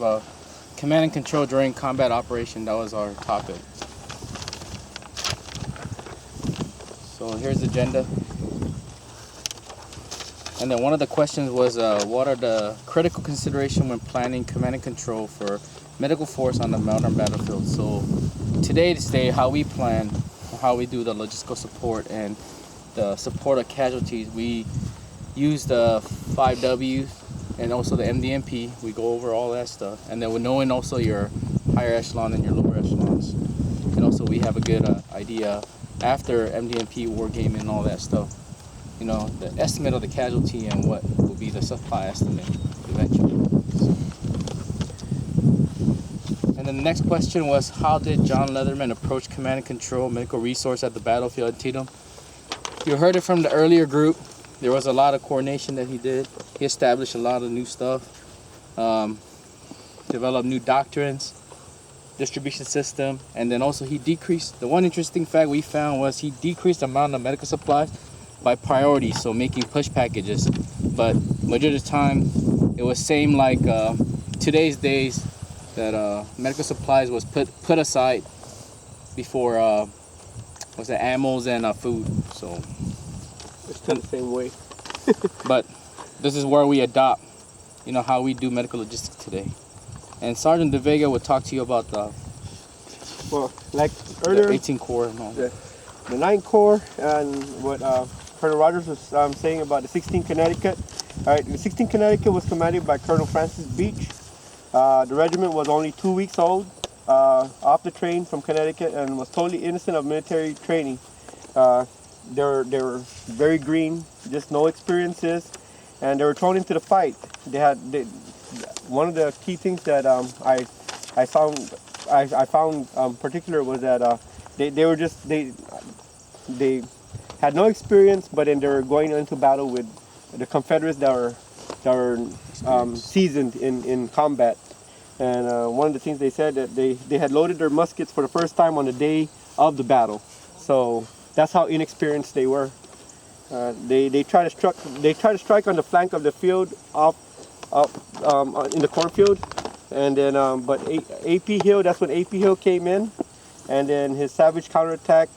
Uh, command and control during combat operation, that was our topic. So here's the agenda. And then one of the questions was, what are the critical considerations when planning command and control for medical force on the modern battlefield? So today, how we plan, how we do the logistical support and the support of casualties, we use the 5 Ws and also the MDMP. We go over all that stuff. And then we're knowing also your higher echelon and your lower echelons. And also we have a good idea after MDMP, war game and all that stuff. You know, the estimate of the casualty and what will be the supply estimate eventually. And then the next question was, how did John Leatherman approach command and control medical resource at the battlefield at Antietam? You heard it from the earlier group. There was a lot of coordination that he did. He established a lot of new stuff, developed new doctrines, distribution system, and then also he decreased. The one interesting fact we found was he decreased the amount of medical supplies by priority, so making push packages. But majority of the time, it was same like today's days that medical supplies was put aside before was it ammos and food. So it's still the same way. But this is where we adopt, you know, how we do medical logistics today. And Sergeant De Vega would talk to you about Well, like earlier, the 18 Corps and all that. The 9th Corps and what Colonel Rogers was saying about the 16th Connecticut. All right, the 16th Connecticut was commanded by Colonel Francis Beach. The regiment was only 2 weeks old, off the train from Connecticut, and was totally innocent of military training. They were very green, just no experiences, and they were thrown into the fight. One of the key things that I found particular was that they had no experience, but then they were going into battle with the Confederates that were seasoned in combat. And one of the things they said that they had loaded their muskets for the first time on the day of the battle. So that's how inexperienced they were. They try to strike on the flank of the field in the cornfield, and then but AP Hill, that's when AP Hill came in, and then his savage counterattack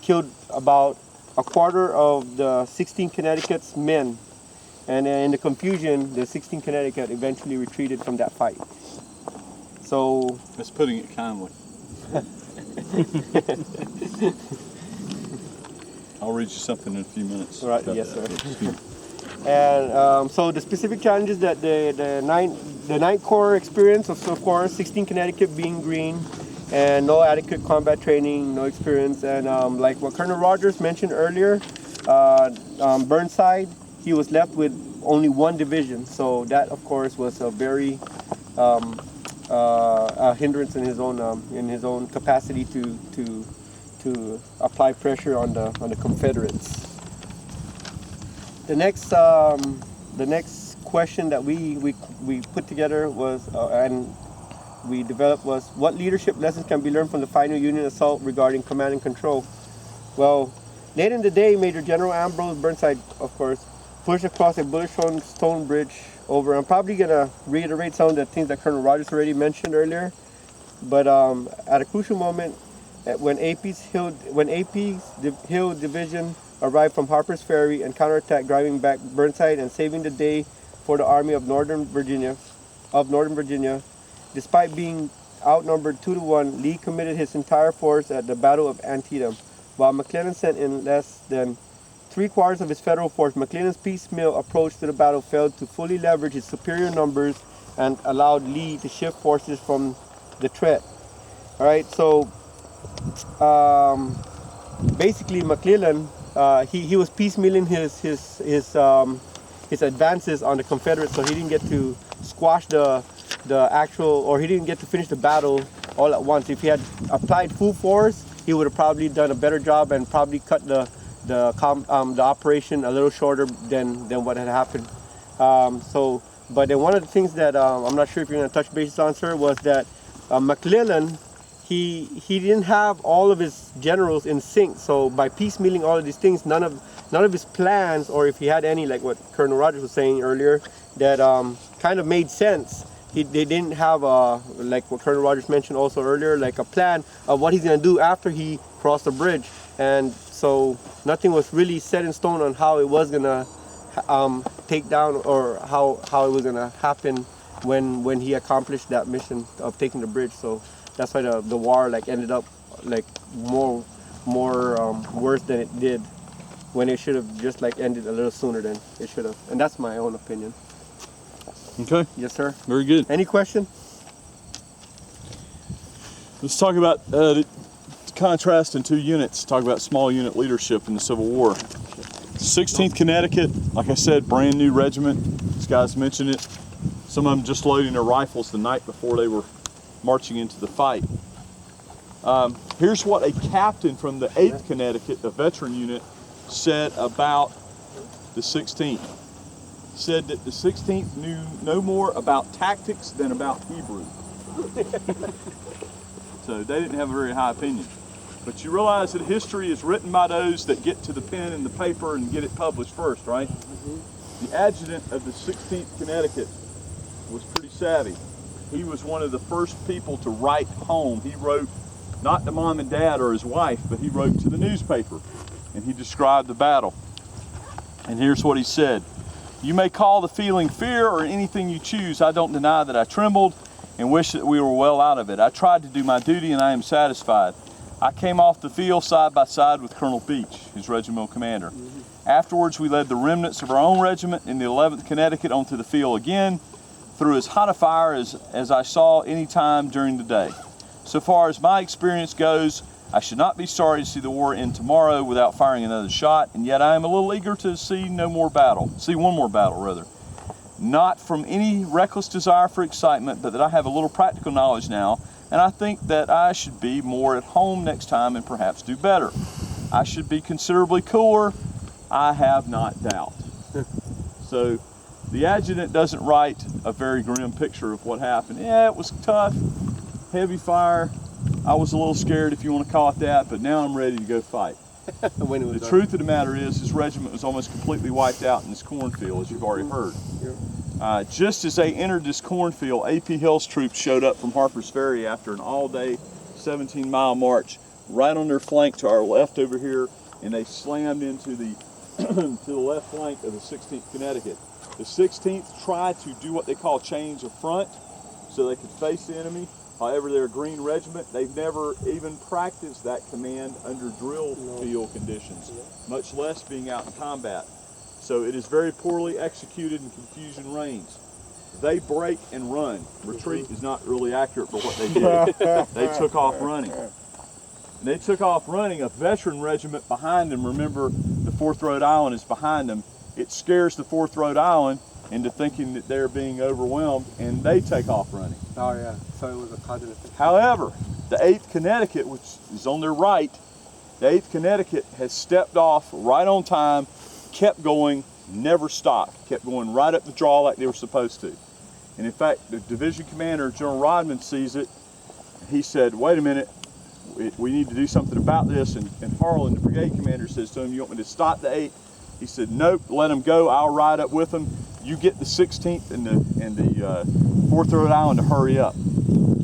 killed about a quarter of the 16th Connecticut's men, and in the confusion, the 16th Connecticut eventually retreated from that fight. So that's putting it kindly. I'll read you something in a few minutes. Right, yes, sir. And so the specific challenges that the 9th Corps experienced, of course, 16 Connecticut being green, and no adequate combat training, no experience, and like what Colonel Rogers mentioned earlier, Burnside, he was left with only one division, so that of course was a very a hindrance in his own capacity to apply pressure on the Confederates. The next question that we put together was and we developed was, what leadership lessons can be learned from the final Union assault regarding command and control? Well, late in the day, Major General Ambrose Burnside, of course, pushed across a bullet-shown stone bridge over. I'm probably gonna reiterate some of the things that Colonel Rogers already mentioned earlier, but at a crucial moment, when AP's Hill Division arrived from Harper's Ferry and counterattacked, driving back Burnside and saving the day for the Army of Northern Virginia. Despite being outnumbered 2-1, Lee committed his entire force at the Battle of Antietam. While McClellan sent in less than 3/4 of his federal force, McClellan's piecemeal approach to the battle failed to fully leverage his superior numbers and allowed Lee to shift forces from the threat. All right, so basically McClellan, he was piecemealing his advances on the Confederates, so he didn't get to squash the actual, or he didn't get to finish the battle all at once. If he had applied full force, he would have probably done a better job and probably cut the operation a little shorter than what had happened. But then one of the things that I'm not sure if you're going to touch bases on, sir, was that McClellan, he didn't have all of his generals in sync. So by piecemealing all of these things, none of his plans, or if he had any, like what Colonel Rogers was saying earlier, that kind of made sense. they didn't have like what Colonel Rogers mentioned also earlier, like a plan of what he's gonna do after he crossed the bridge, and so nothing was really set in stone on how it was gonna take down, or how it was gonna happen when he accomplished that mission of taking the bridge. So that's why the war like ended up like more worse than it did, when it should have just like ended a little sooner than it should have. And that's my own opinion. Okay, Yes, sir. very good. Any question? Let's talk about the contrast in two units. Talk about small unit leadership in the Civil War. 16th Connecticut, like I said, brand new regiment. These guys mentioned it. Some of them just loading their rifles the night before they were marching into the fight. Here's what a captain from the 8th Connecticut, a veteran unit, said about the 16th. Said that the 16th knew no more about tactics than about Hebrew. So they didn't have a very high opinion. But you realize that history is written by those that get to the pen and the paper and get it published first, right? The adjutant of the 16th Connecticut was pretty savvy. He was one of the first people to write home. He wrote not to mom and dad or his wife, but he wrote to the newspaper, and he described the battle. And here's what he said: "You may call the feeling fear or anything you choose. I don't deny that I trembled and wish that we were well out of it. I tried to do my duty and I am satisfied. I came off the field side by side with Colonel Beach, his regimental commander. Afterwards, we led the remnants of our own regiment in the 11th Connecticut onto the field again, through as hot a fire as I saw any time during the day. So far as my experience goes, I should not be sorry to see the war end tomorrow without firing another shot, and yet I am a little eager to see one more battle. Not from any reckless desire for excitement, but that I have a little practical knowledge now, and I think that I should be more at home next time and perhaps do better. I should be considerably cooler, I have not doubt." So the adjutant doesn't write a very grim picture of what happened. Yeah, it was tough, heavy fire. I was a little scared, if you want to call it that, but now I'm ready to go fight. When it was The truth of the matter is, his regiment was almost completely wiped out in this cornfield, as you've already heard. Just as they entered this cornfield, A.P. Hill's troops showed up from Harper's Ferry after an all-day 17-mile march, right on their flank to our left over here, and they slammed into the to the left flank of the 16th Connecticut. The 16th tried to do what they call change of front, so they could face the enemy. However, they're a Green regiment. They've never even practiced that command under drill field conditions, much less being out in combat. So it is very poorly executed and confusion reigns. They break and run. Retreat is not really accurate for what they did. They took off running. And they took off running, a veteran regiment behind them. Remember, the 4th Rhode Island is behind them. It scares the 4th Rhode Island into thinking that they're being overwhelmed, and they take off running. Oh yeah, so it was a cognitive thing. However, the 8th Connecticut, which is on their right, the 8th Connecticut has stepped off right on time, kept going, never stopped, kept going right up the draw like they were supposed to. And in fact, the division commander, General Rodman, sees it. He said, "Wait a minute, we need to do something about this." And Harlan, the brigade commander, says to him, "You want me to stop the 8th?" He said, "Nope, let them go. I'll ride up with them. You get the 16th and the 4th Rhode Island to hurry up."